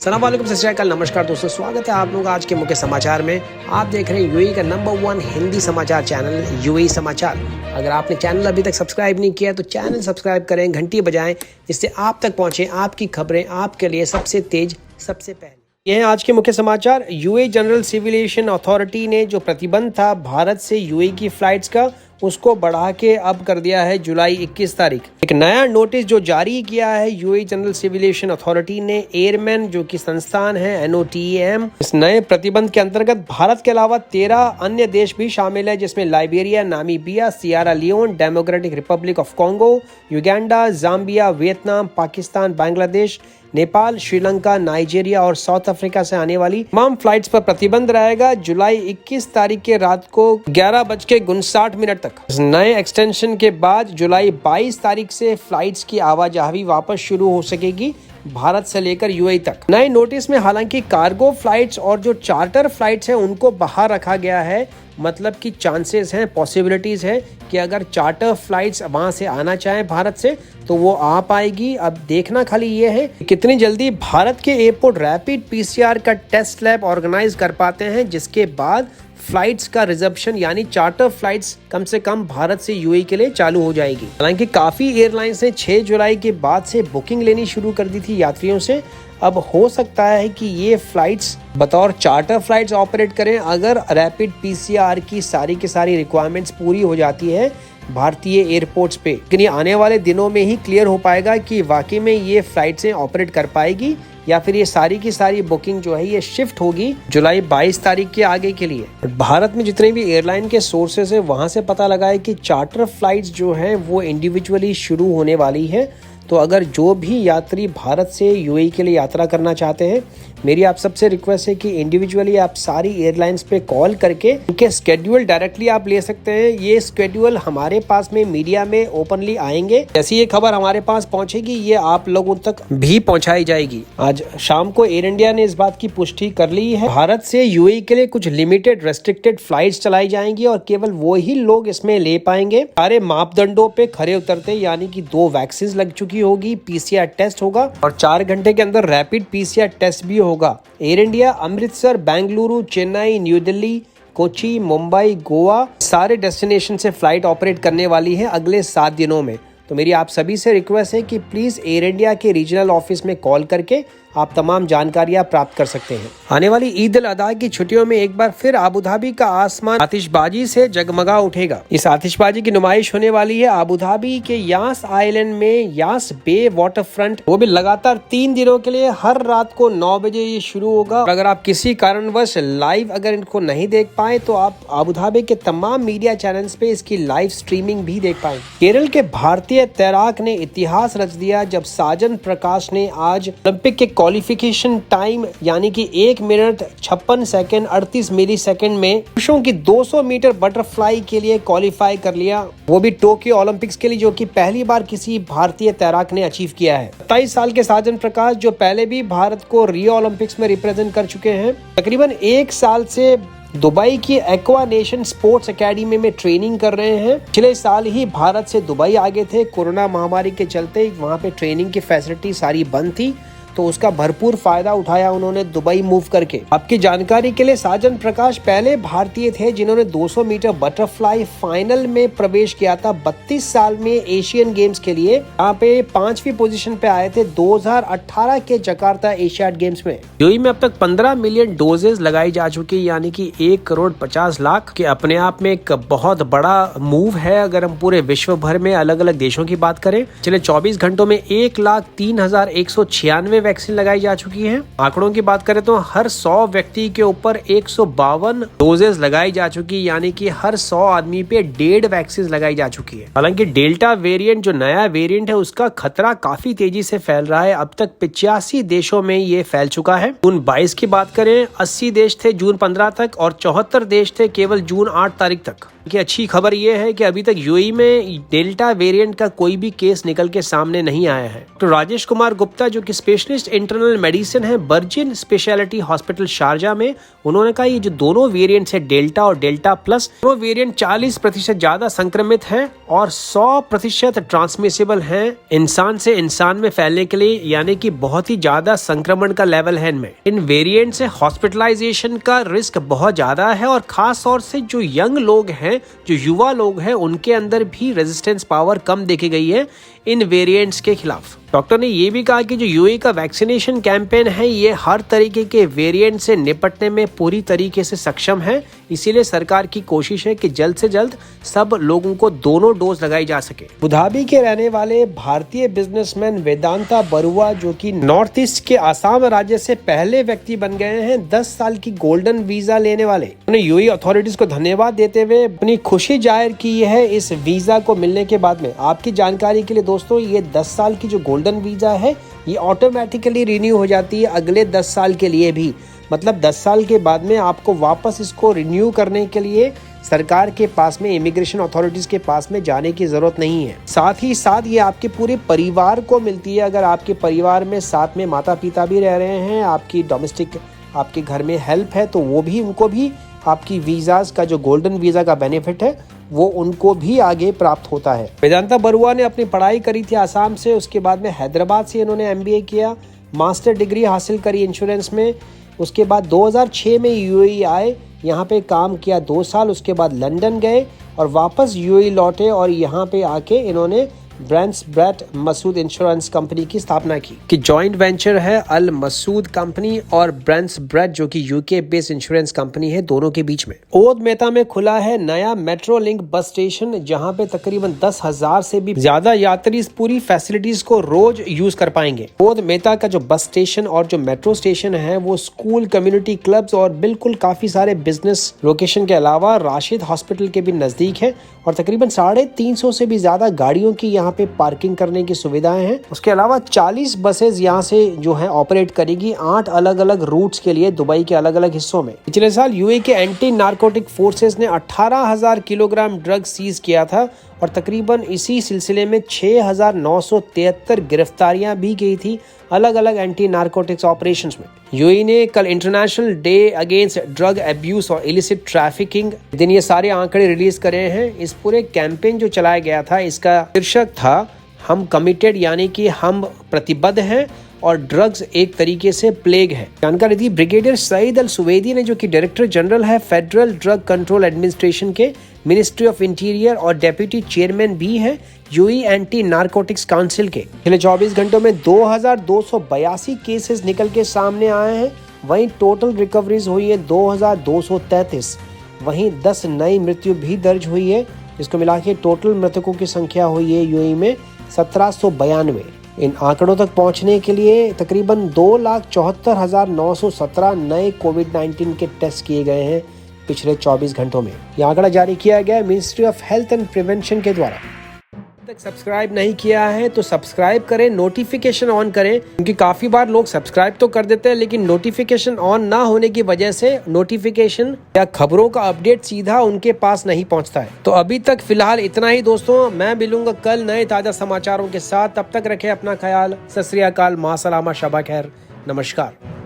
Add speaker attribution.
Speaker 1: सलाम वालेकुम, सत श्री अकाल, नमस्कार दोस्तों, स्वागत है आप लोग आज के मुख्य समाचार में। आप देख रहे हैं यूएई का नंबर 1 हिंदी समाचार चैनल यूएई समाचार। अगर आपने चैनल अभी तक सब्सक्राइब नहीं किया तो चैनल सब्सक्राइब करें, घंटी बजाएं, जिससे आप तक पहुंचे आपकी खबरें आपके लिए सबसे तेज सबसे पहले। ये हैं आज के मुख्य समाचार। यूएई जनरल सिविल अथॉरिटी ने जो प्रतिबंध था भारत से यूएई की फ्लाइट्स का, उसको बढ़ा के अब कर दिया है जुलाई 21 तारीख। एक नया नोटिस जो जारी किया है यूएई जनरल सिविल अथॉरिटी ने, एयरमैन जो कि संस्थान है NOTAM, इस नए प्रतिबंध के अंतर्गत भारत के अलावा 13 अन्य देश भी शामिल है, जिसमें Liberia, Namibia, Sierra Leone, Democratic Republic of Congo, Uganda, Zambia, Vietnam, Pakistan, Bangladesh, Nepal, Sri Lanka, Nigeria और साउथ अफ्रीका से आने वाली तमाम फ्लाइट्स पर प्रतिबंध रहेगा जुलाई 21 तारीख के रात को 11:59 तक। इस नए एक्सटेंशन के बाद जुलाई 22 तारीख से फ्लाइट्स की आवाजाही वापस शुरू हो सकेगी भारत से लेकर यूएई तक। नए नोटिस में हालांकि कार्गो फ्लाइट्स और जो चार्टर फ्लाइट्स हैं उनको बाहर रखा गया है, मतलब कि चांसेस हैं, पॉसिबिलिटीज है कि अगर चार्टर फ्लाइट्स वहां से आना चाहें भारत से तो वो आ पाएगी। अब देखना खाली ये है कितनी जल्दी भारत के एयरपोर्ट रैपिड PCR का टेस्ट लैब ऑर्गेनाइज कर पाते हैं, जिसके बाद फ्लाइट्स का रिजर्वेशन यानी चार्टर फ्लाइट्स कम से कम भारत से यूएई के लिए चालू हो जाएगी। हालांकि काफी एयरलाइंस ने 6 जुलाई के बाद से बुकिंग लेनी शुरू कर दी थी यात्रियों से। अब हो सकता है कि ये फ्लाइट्स बतौर चार्टर फ्लाइट्स ऑपरेट करें अगर रैपिड PCR की सारी रिक्वायरमेंट्स पूरी हो जाती है भारतीय एयरपोर्ट्स पे। लेकिन ये आने वाले दिनों में ही क्लियर हो पाएगा कि वाकई में ये फ्लाइट्स ऑपरेट कर पाएगी या फिर ये सारी की सारी बुकिंग जो है ये शिफ्ट होगी जुलाई 22 तारीख के आगे के लिए। भारत में जितने भी एयरलाइन के सोर्सेज है वहां से पता लगा है कि चार्टर फ्लाइट्स जो है वो इंडिविजुअली शुरू होने वाली है। तो अगर जो भी यात्री भारत से यूएई के लिए यात्रा करना चाहते हैं, मेरी आप सबसे रिक्वेस्ट है कि इंडिविजुअली आप सारी एयरलाइंस पे कॉल करके उनके स्केड्यूल डायरेक्टली आप ले सकते हैं। ये स्केड्यूल हमारे पास में मीडिया में ओपनली आएंगे, जैसी ये खबर हमारे पास पहुंचेगी ये आप लोगों तक भी पहुंचाई जाएगी। आज शाम को एयर इंडिया ने इस बात की पुष्टि कर ली है, भारत से यूएई के लिए कुछ लिमिटेड रेस्ट्रिक्टेड फ्लाइट्स चलाई जाएंगी और केवल वो ही लोग इसमें ले पाएंगे। सारे मापदंडों पे खरे उतरते, यानी कि 2 वैक्सीन लग चुकी होगी, PCR टेस्ट होगा और 4 घंटे के अंदर रैपिड PCR टेस्ट भी होगा। Air India Amritsar, Bengaluru, Chennai, new Delhi, Kochi, Mumbai, Goa सारे डेस्टिनेशन से फ्लाइट ऑपरेट करने वाली है अगले 7 दिनों में। तो मेरी आप सभी से रिक्वेस्ट है कि प्लीज एयर इंडिया के रीजनल ऑफिस में कॉल करके आप तमाम जानकारियां प्राप्त कर सकते हैं। आने वाली ईद उल अजहा की छुट्टियों में एक बार फिर अबू धाबी का आसमान आतिशबाजी से जगमगा उठेगा। इस आतिशबाजी की नुमाइश होने वाली है अबू धाबी के यास आइलैंड में, यास बे वाटर फ्रंट। वो भी लगातार 3 दिनों के लिए हर रात को 9 बजे ये शुरू होगा। अगर आप किसी कारणवश लाइव अगर इनको नहीं देख पाए तो आप अबू धाबी के तमाम मीडिया चैनल्स पे इसकी लाइव स्ट्रीमिंग भी देख पाए। केरल के भारतीय तैराक ने इतिहास रच दिया जब साजन प्रकाश ने आज ओलंपिक के क्वालिफिकेशन टाइम यानी कि 1 मिनट 56 सेकंड 38 मिली सेकंड में पुरुषों की 200 मीटर बटरफ्लाई के लिए क्वालिफाई कर लिया, वो भी टोक्यो ओलंपिक्स के लिए, जो कि पहली बार किसी भारतीय तैराक ने अचीव किया है। 27 साल के साजन प्रकाश जो पहले भी भारत को रियो ओलंपिक्स में रिप्रेजेंट कर चुके हैं, तकरीबन 1 साल से दुबई की एक्वा नेशन स्पोर्ट्स एकेडमी में ट्रेनिंग कर रहे हैं। पिछले साल ही भारत से दुबई आ गए थे, कोरोना महामारी के चलते वहां पे ट्रेनिंग की फैसिलिटी सारी बंद थी, तो उसका भरपूर फायदा उठाया उन्होंने दुबई मूव करके। आपकी जानकारी के लिए साजन प्रकाश पहले भारतीय थे जिन्होंने 200 मीटर बटरफ्लाई फाइनल में प्रवेश किया था 32 साल में एशियन गेम्स के लिए। यहाँ पे 5वीं पोजीशन पे आए थे 2018 के जकार्ता एशियाड गेम्स में। यूएई में अब तक 15 मिलियन डोजेज लगाई जा चुकी, यानी कि 1 करोड़ 50 लाख के अपने आप में एक बहुत बड़ा मूव है। अगर हम पूरे विश्व भर में अलग अलग देशों की बात करें, पिछले 24 घंटों में 1,03,196 वैक्सीन लगाई जा चुकी है। आंकड़ों की बात करें तो हर 100 व्यक्ति के ऊपर 152 डोजेज लगाई जा चुकी, यानी कि हर 100 आदमी पे 1.5 वैक्सीन लगाई जा चुकी है। हालांकि डेल्टा वेरिएंट जो नया वेरिएंट है उसका खतरा काफी तेजी से फैल रहा है। अब तक 85 देशों में ये फैल चुका है। जून 22 की बात करें 80 देश थे जून 15 तक और 74 देश थे केवल जून 8 तारीख तक। की अच्छी खबर यह है कि अभी तक यूएई में डेल्टा वेरिएंट का कोई भी केस निकल के सामने नहीं आया है। तो राजेश कुमार गुप्ता जो कि स्पेस स्पेशलिस्ट इंटरनल मेडिसिन है बर्जिन स्पेशलिटी हॉस्पिटल शारजा में, उन्होंने कहा ये जो दोनों वेरिएंट्स है डेल्टा और डेल्टा प्लस, वो वेरिएंट 40% ज्यादा संक्रमित है और 100% ट्रांसमिसिबल है इंसान से इंसान में फैलने के लिए, यानी कि बहुत ही ज्यादा संक्रमण का लेवल है इनमें। इन वेरिएंट से हॉस्पिटलाइजेशन का रिस्क बहुत ज्यादा है और खास तौर से जो यंग लोग हैं, जो युवा लोग हैं, उनके अंदर भी रेजिस्टेंस पावर कम देखी गई है इन वेरिएंट्स के खिलाफ। डॉक्टर ने ये भी कहा कि जो यूएई का वैक्सीनेशन कैंपेन है ये हर तरीके के वेरिएंट से निपटने में पूरी तरीके से सक्षम है, इसीलिए सरकार की कोशिश है कि जल्द से जल्द सब लोगों को दोनों डोज लगाई जा सके। अबुधाबी के रहने वाले भारतीय बिजनेसमैन वेदांता बरुआ, जो कि नॉर्थ ईस्ट के आसाम राज्य से पहले व्यक्ति बन गए हैं 10 साल की गोल्डन वीजा लेने वाले, उन्होंने यूएई अथॉरिटीज को धन्यवाद देते हुए अपनी खुशी जाहिर की है इस वीजा को मिलने के बाद में। आपकी जानकारी के लिए दोस्तों, ये 10 साल की जो गोल्डन वीजा है ये ऑटोमेटिकली रिन्यू हो जाती है अगले 10 साल के लिए भी, मतलब 10 साल के बाद में आपको वापस इसको रिन्यू करने के लिए सरकार के पास में, इमिग्रेशन अथॉरिटीज के पास में जाने की जरूरत नहीं है। साथ ही साथ ये आपके पूरे परिवार को मिलती है। अगर आपके परिवार में साथ में माता पिता भी रह रहे हैं, आपकी डोमेस्टिक आपके घर में हेल्प है, तो वो भी, उनको भी आपकी वीजाज का जो गोल्डन वीजा का बेनिफिट है वो उनको भी आगे प्राप्त होता है। वेदांता बरुआ ने अपनी पढ़ाई करी थी आसाम से, उसके बाद में हैदराबाद से इन्होंने एमबीए किया, मास्टर डिग्री हासिल करी इंश्योरेंस में। उसके बाद 2006 में यूएई आए, यहाँ पे काम किया 2 साल, उसके बाद लंदन गए और वापस यूएई लौटे और यहाँ पे आके इन्होंने ब्रांड्स ब्रैट मसूद इंश्योरेंस कंपनी की स्थापना की, कि जॉइंट वेंचर है अल मसूद कंपनी और ब्रांड्स ब्रैट जो कि यूके बेस्ड इंश्योरेंस कंपनी है, दोनों के बीच में। ओद मेहता में खुला है नया मेट्रो लिंक बस स्टेशन, जहां पे तकरीबन 10,000 से भी ज्यादा यात्री इस पूरी फैसिलिटीज को रोज यूज कर पाएंगे। ओद मेहता का जो बस स्टेशन और जो मेट्रो स्टेशन है वो स्कूल, कम्युनिटी क्लब्स और बिल्कुल काफी सारे बिजनेस लोकेशन के अलावा राशिद हॉस्पिटल के भी नजदीक है और तकरीबन 350 से भी ज्यादा गाड़ियों की यहाँ पे पार्किंग करने की सुविधाएं हैं। उसके अलावा 40 बसेस यहाँ से जो है ऑपरेट करेगी 8 अलग अलग रूट्स के लिए दुबई के अलग अलग हिस्सों में। पिछले साल यूएई के एंटी नारकोटिक फोर्सेस ने 18,000 किलोग्राम ड्रग सीज किया था और तकरीबन इसी सिलसिले में 6,973 गिरफ्तारियां भी की थी अलग अलग एंटी नारकोटिक्स ऑपरेशंस में। यूएई ने कल international day against drug abuse और इलिसिट ट्रैफिकिंग दिन ये सारे आंकड़े रिलीज करे हैं। इस पूरे कैंपेन जो चलाया गया था इसका शीर्षक था हम कमिटेड, यानी कि हम प्रतिबद्ध हैं और ड्रग्स एक तरीके से प्लेग है। जानकारी दी ब्रिगेडियर सईद अल सुवेदी ने, जो कि डायरेक्टर जनरल है फेडरल ड्रग कंट्रोल एडमिनिस्ट्रेशन के, मिनिस्ट्री ऑफ इंटीरियर और डेप्यूटी चेयरमैन भी है यूएई एंटी नारकोटिक्स काउंसिल के। पिछले 24 घंटों में 2,282 केसेस निकल के सामने आए हैं। वहीं टोटल रिकवरीज हुई है 2,233। वहीं 10 नई मृत्यु भी दर्ज हुई है, जिसको मिला के टोटल मृतकों की संख्या हुई है यूएई में 1792। इन आंकड़ों तक पहुंचने के लिए तकरीबन 2,74,917 नए कोविड-19 के टेस्ट किए गए हैं पिछले 24 घंटों में। यह आंकड़ा जारी किया गया ministry of health and prevention के द्वारा। तक सब्सक्राइब नहीं किया है तो सब्सक्राइब करें, नोटिफिकेशन ऑन करें, क्योंकि काफी बार लोग सब्सक्राइब तो कर देते हैं लेकिन नोटिफिकेशन ऑन ना होने की वजह से नोटिफिकेशन या खबरों का अपडेट सीधा उनके पास नहीं पहुंचता है। तो अभी तक फिलहाल इतना ही दोस्तों, मैं मिलूंगा कल नए ताजा समाचारों के साथ। तब तक रखें अपना ख्याल। सत श्री अकाल, मां सलामा, शबा खैर, नमस्कार।